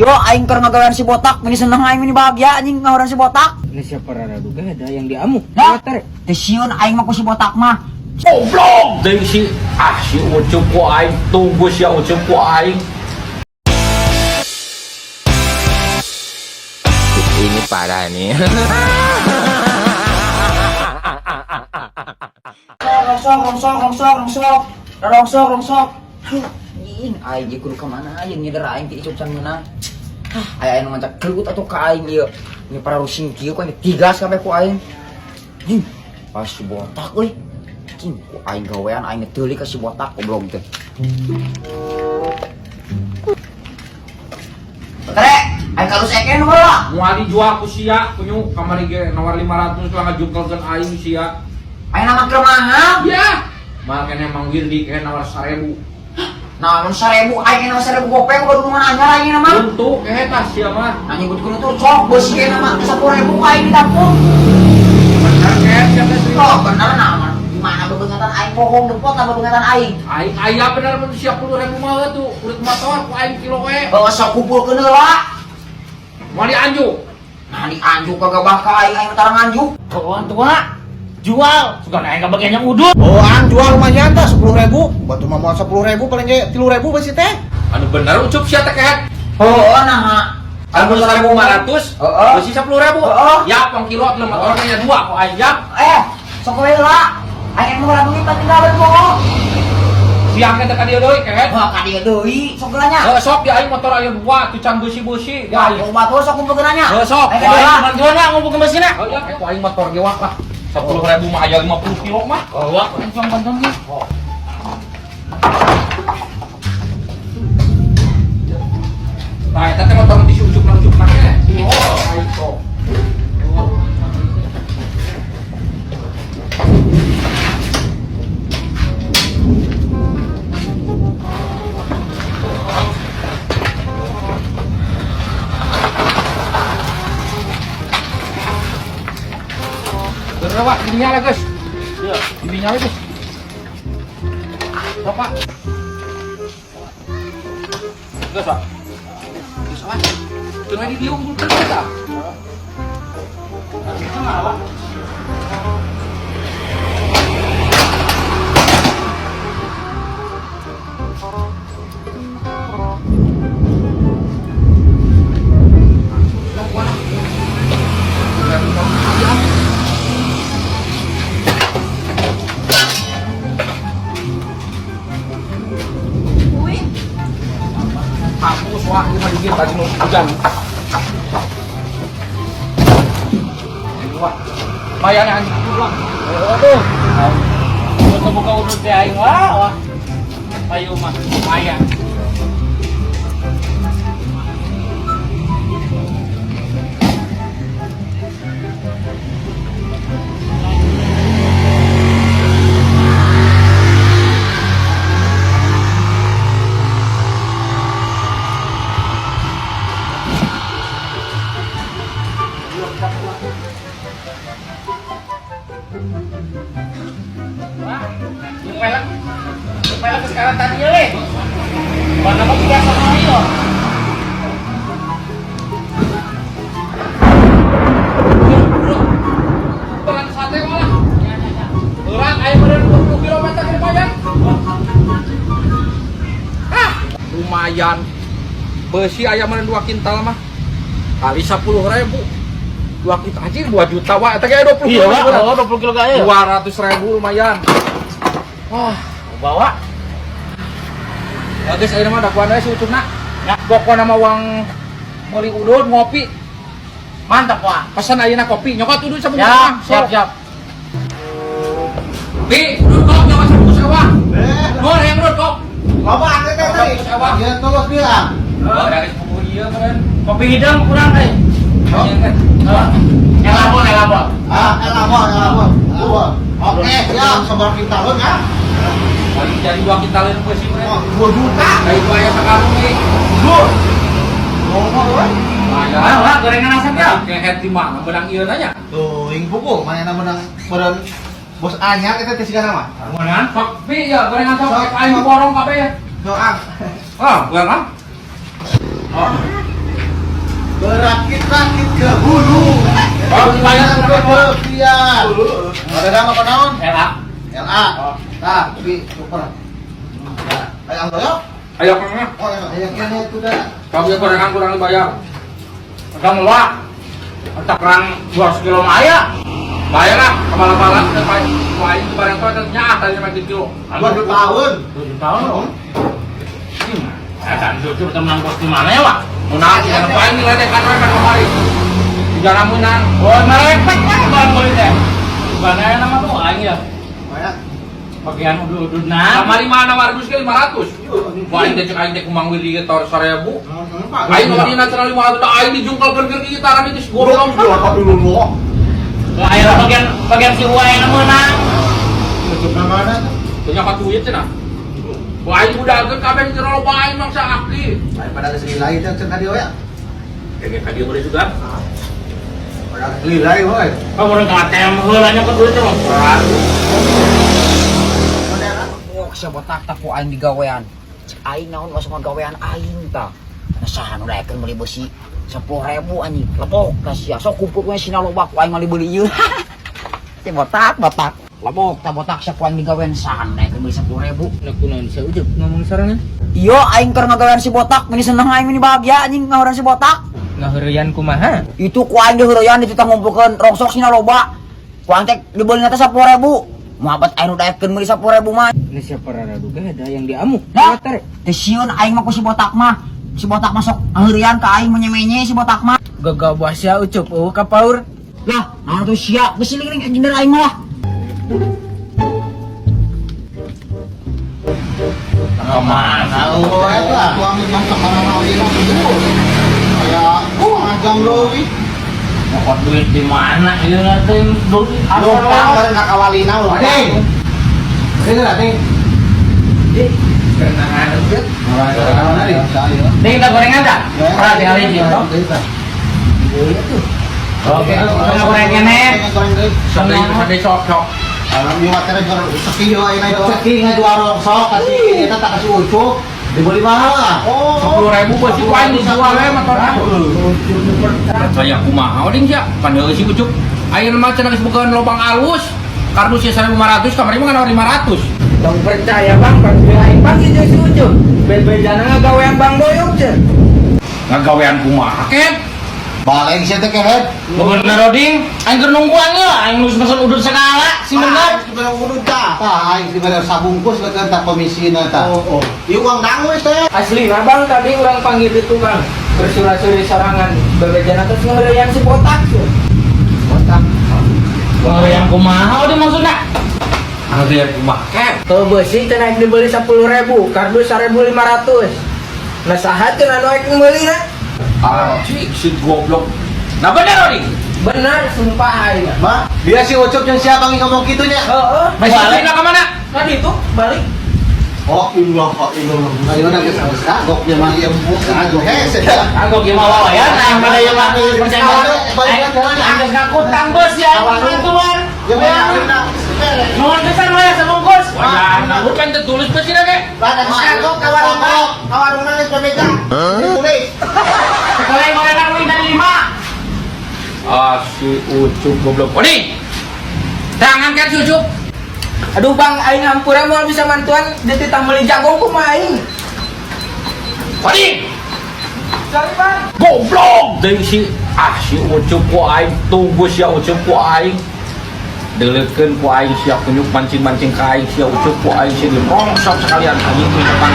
Yo, aing keur ngagawean si botak, meni seneng aing meni bahagia anjing ngawean si botak. Ini siapa rada duga ada yang diamu. Nah, teh sieun aing mah ku si botak mah. Goblok deui si ucup ku aing tunggu si ucup ku aing. Ini parah nih. Rongsok. Anjing, aing ge kudu ka mana aing nyeder aing ti icuk can meunang. Aya anu ngancak kelut atuh ka aing ieu. Ini para rusing kieu kan tigas kabeh ku aing. Anjing, pas si botak euy. Anjing, ku aing gawean aing teulik ka si botak goblok teh. Tere, aing kalus eken heula. Moal dijual ku sia kunyu kamari ge nawar 500 lah ngajungkelkeun aing sia. Aing nama keur mahal. Ya. Mal kene Mang Wirdi kene nawar 1000. Nah, mun 1000 aing nama 1000 gopeng kudu mana anyar aing nama. Untuk eta sia mah. Anjing kudu tuh cok bos ge nama 10.000 aing ditampung. Bener kan siapa sih? Oh, bener nama. Gimana bebengetan aing bohong dempot sama bebengetan aing. Aing aya bener mun sia 10.000 mah tuh urut motor ku aing kilo we. Bawa sok kumpulkeun heula. Moal dianjuk. Nah, dianjuk kagak bakal aing tarang anjuk. Kawan tua, jual. Suka naik ke bagian yang udut. Oh, ang jual lumayan tah 10.000. Batu mah moal 10.000 paling ge 3.000 besi teh. Anu bener ucup sia teh kehet. Oh, nah. Anu 1.500. Heeh. Besi 10.000. Heeh. Ya, pang kilo belum motornya 2 ku aing. Sok we heula. Aing mah duit patinggalan poho. Siang kita ka dieu deui kehet. Wah, ka dieu deui, sok geulanya. Sok di aing motor aya 2 tuh can beusi-beusi. Ya, obat sok kumpulkeun nya. Sok. Aing ka dieu. Bantuan lah ngumpul ke mesinnya. Oh ya, aku aing motor ge wak lah. 10.000 mah aya 50 kilo mah. Oh, wah, langsung bantuan nih. Nah, eta teh motor di ucup na ke. Oh, aing sok. Berapa? Dinyala, guys. Iya, dinyala, guys. Berapa? Guys, Pak. Guys, Pak. Tunai di diung dulu kita. Hapus wah, ini mah dikit tadi mau hujan. Ini wah, mayan anjing wah. Aduh. Buka udut teh aing wah. Ayo mah, lumayan. Pelak sekarang tadi ya, Le. Mana mau biasa sama ayo. Pelan sate malah. Berat air bener 20 km ke Pajang. Lumayan. Besi ayam meureun 2 kintal mah. Kali 10.000. 2 kintal anjing 2 juta wah eta ge 20 Iya, kilo. Pak. Oh, 20 kilo kaya. 200.000 lumayan. Wah, Bawa. ya guys, ayeuna mah dakuan we si ucupna. Ya, pokona mah uang meuli udud ngopi. Mantap, Pak. Pesan ayeuna kopi, nyokot udud sabun Ya, siap. Bi, udud kok nyokot sabun sawah. Nur yang udud kok. Loba atuh teh tadi. Ieu tulus bilang. Oh, dari sepupu ieu keren. Kopi hidang kurang, Eh. Yang labor. Elabor. Oke, siap sebar kita ya. Paling jadi 2 kintal ini besi mah. Oh, 2 juta. Kayak itu aya sakarung nih. Ngomong we. Ayo, Pak, gorengan asap ya. Kehet di mana benang ieu nanya. Tuh, ing pukul mana menang meureun bos anyar eta teh sigana mah. Gorengan. Sok bi ya gorengan sok aing borong kabeh ya. Doang. Ah, gorengan. Oh. sakit ke hulu. Oh, bayar ke bagian. Ada nama apa naon? LA. LA. Nah, di super. Ayo ayo. ayo kena. Oh, ayo kene itu dah. Kau gorengan kurang dibayar. Kamu lah. Kita kurang 200 kilo maya. Bayar lah, kepala-kepala kita bayar. Wah, ini barang kau ternyata tadi sama kilo. 2 tahun. 7 tahun dong. Kan jujur teman kos di mana ya, Pak? Munah, yang paling nilai deh kan mereka kemari. Di jalan munang. Oh, merepek kan bang boleh teh. Gimana ya nama tuh aing ya? Banyak. Bagian udud nah. Sama 500 ke 500. Wah, ini cek aing teh kumang willy ke tor 1000. Aing mau di nasional 500, aing dijungkal ke gitaran itu goblok. dulu. Air bagian si Uai menang. Tutup mana tuh? Punya duit cenah. Wah, aing udah ke kabeh jero loba aing mangsa aktif. Daripada kesini lagi cek tadi ya. Kayak tadi boleh juga. Pada kesini lagi, boy. Kamu orang KTM heulanya ke duit tuh. Oh, siapa tak ku aing digawean. Cek aing naon masuk gawean aing ta. Nasahan udah akan beli besi 10.000 anjing. Lepok ka sia. Sok kumpul we sina loba ku aing mali beli ieu. Teh botak. Lepok ta botak sia ku aing digawean sahan akan beli 10.000. Nak kunaon saya ujub ngomong sarangnya. Iya aing keur ngagawean si botak, meni seneng aing meni bahagia anjing ngaheureun si botak. Ngaheureyan kumaha? Itu ku aing diheureyan itu teh ngumpulkeun rongsok sina loba. Ku aing teh dibeli teh 10.000. Muhabat aing udah akan beli 10.000 mah. Ini siapa raraduga ada yang diamu. Nah, teh sieun aing mah ku si botak mah. Si botak masuk ngaheureyan ka aing menye-menye si botak mah. Gagabah sia ucup ka paur. Lah, naon tuh sia? Geus liling engineer aing mah. Kemana? Oh, itu lah. Tuang yang kemana-mana itu. Kayak, ngajang lowi. Ngokot duit di mana? Ini nanti duit Lupa kemarin kakawalina loh. Ding. Ini lah, Ding. Nih kita gorengan dah. Pernah tinggal di sini toh? Oke, kita gorengan nih. Sadai sok. Alam yung matera jual seki yo ay na yo. Seki nga jual rongsok kasi kita tak kasih ucuk. Dibeli mahal lah. 10.000 besi ku aing dijual we motorna. Saya kumaha ding sia? Pandeu si ucuk. Ayeuna mah cenah geus bukeun lobang alus. Kardus 1.500, kamari mah kana 500. Dong percaya bang, panggil aing panggil si ujub. Bel-belana ngagawean Bang Boyong cenah. Ngagawean kumaha ket? Baleng siya teh kehet. Bener Roding, aing keur nungguan ya, aing geus pesen udud segala, si bener. Sebenarnya urut ta. Tah, aing sebenarnya sabungkus ke tak komisina ta. Oh. Ieu uang dangu teh. Asli nah bang, tadi orang panggil itu bang. Bersura-suri sarangan. Bel-belana terus ngaheureyan si botak tuh. Botak. Oh yang kumaha udah maksudnya? Ngagawean kumaha ket? Tuh besi teh naik dibeli 10.000, kardus 1.500. Nah saha teh anu aing meuli na? Si goblok. Nah bener Roding. Benar, sumpah aing. Ma, dia si ucup yang siapa yang ngomong gitunya? Heeh. Masih balik ka mana? Tadi itu balik. Oh, ilah. Ayo na geus kagok nya mah ieu kagok. Sedang. Aku gimana ya? Nah, pada yang mati percaya. Aing geus ngakutang bos ya. Itu bar. Nuhun pisan we sabungkus. Wah, nah bukan tertulis besi na ke? Badan kagok kawarungna geus pemegang. Ditulis. Sekolah gorengan wing dari 5. Si ucuk goblok. Roding. Tangan kan si ucuk. Aduh bang, aing hampura mau bisa mantuan di titang beli jagung kumaha aing. Roding. Sorry bang. Goblok deui si ucup ku aing tunggu sia ucup ku aing deuleutkeun ku aing sia kunjuk mancing-mancing ka aing sia ucup ku aing sia dirongsok sekalian anjing di depan